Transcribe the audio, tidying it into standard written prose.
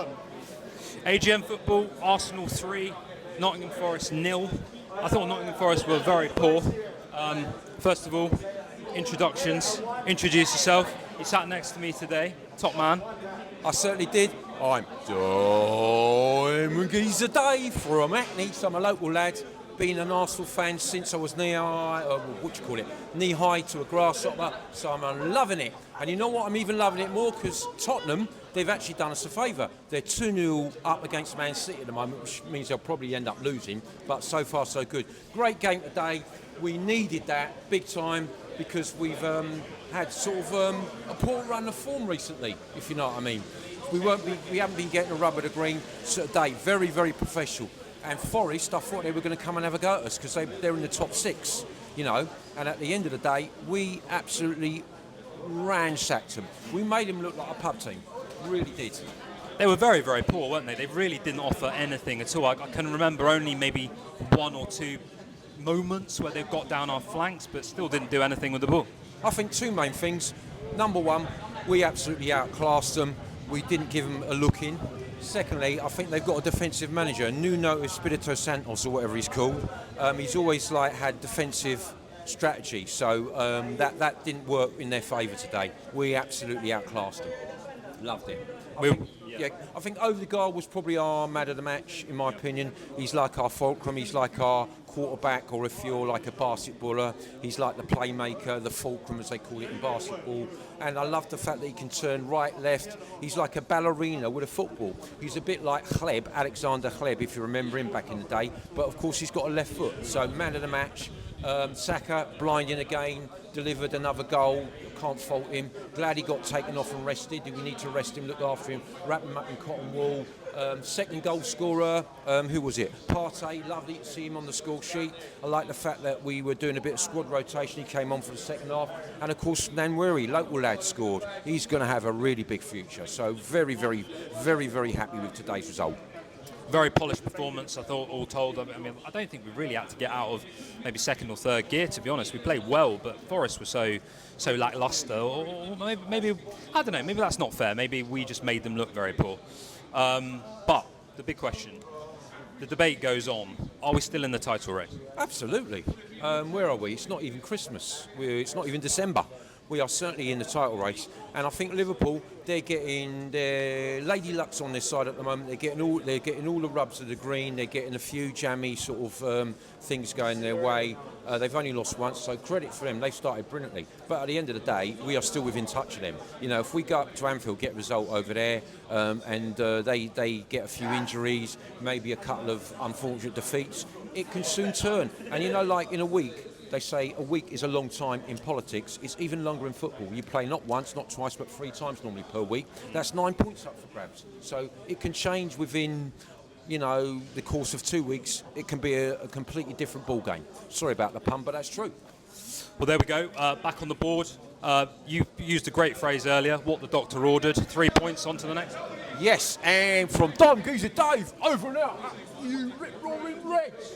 1. AGM football, Arsenal 3, Nottingham Forest 0. I thought Nottingham Forest were very poor. First of all, introductions. Introduce yourself. You sat next to me today, top man. I certainly did. I'm Diamond Geezer Dave from Hackney, so I'm a local lad. Been an Arsenal fan since I was knee-high to a grasshopper, so I'm loving it. And you know what, I'm even loving it more because Tottenham, they've actually done us a favour. They're 2-0 up against Man City at the moment, which means they'll probably end up losing, but so far so good. Great game today. We needed that big time because we've had sort of a poor run of form recently, if you know what I mean. We haven't been getting a rub of the green today. Very, very professional. And Forest, I thought they were going to come and have a go at us because they're in the top 6, you know. And at the end of the day, we absolutely ransacked them. We made them look like a pub team. Really did. They were very, very poor, weren't they? They really didn't offer anything at all. I can remember only maybe 1 or 2 moments where they've got down our flanks, but still didn't do anything with the ball. I think 2 main things. Number 1, we absolutely outclassed them. We didn't give them a look in. Secondly, I think they've got a defensive manager, Nuno Espirito Santos or whatever he's called. He's always had defensive strategy, so that didn't work in their favour today. We absolutely outclassed them. Loved it. I think Odegaard was probably our man of the match, in my opinion. He's like our fulcrum, he's like our quarterback, or if you're like a basketballer, he's like the playmaker, the fulcrum as they call it in basketball. And I love the fact that he can turn right, left. He's like a ballerina with a football. He's a bit like Hleb, Alexander Hleb, if you remember him back in the day. But of course he's got a left foot, so man of the match. Saka, blinding again, delivered another goal. Can't fault him. Glad he got taken off and rested. Do we need to rest him, look after him, wrap him up in cotton wool? Second goal scorer, who was it? Partey, lovely to see him on the score sheet. I like the fact that we were doing a bit of squad rotation. He came on for the second half. And of course, Nwaneri, local lad, scored. He's going to have a really big future. So very, very, very, very happy with today's result. Very polished performance, I thought, all told. I mean, I don't think we really had to get out of maybe second or third gear, to be honest. We played well, but Forest was so lacklustre. Or maybe, I don't know, maybe that's not fair. Maybe we just made them look very poor. But the big question, the debate goes on. Are we still in the title race? Absolutely. Where are we? It's not even Christmas. It's not even December. We are certainly in the title race, and I think Liverpool, they're getting their Lady Luck's on their side at the moment. They're getting all the rubs of the green. They're getting a few jammy sort of things going their way. They've only lost once, so credit for them. They've started brilliantly. But at the end of the day, we are still within touch of them. You know, if we go up to Anfield, get a result over there, and they get a few injuries, maybe a couple of unfortunate defeats, it can soon turn. And you know, like in a week. They say a week is a long time in politics. It's even longer in football. You play not once, not twice, but 3 times normally per week. That's 9 points up for grabs. So it can change within, you know, the course of 2 weeks. It can be a completely different ball game. Sorry about the pun, but that's true. Well, there we go. Back on the board. You used a great phrase earlier, what the doctor ordered. 3 points, on to the next. Yes, and from Diamond Geezer Dave, over and out, you rip-roaring Reds.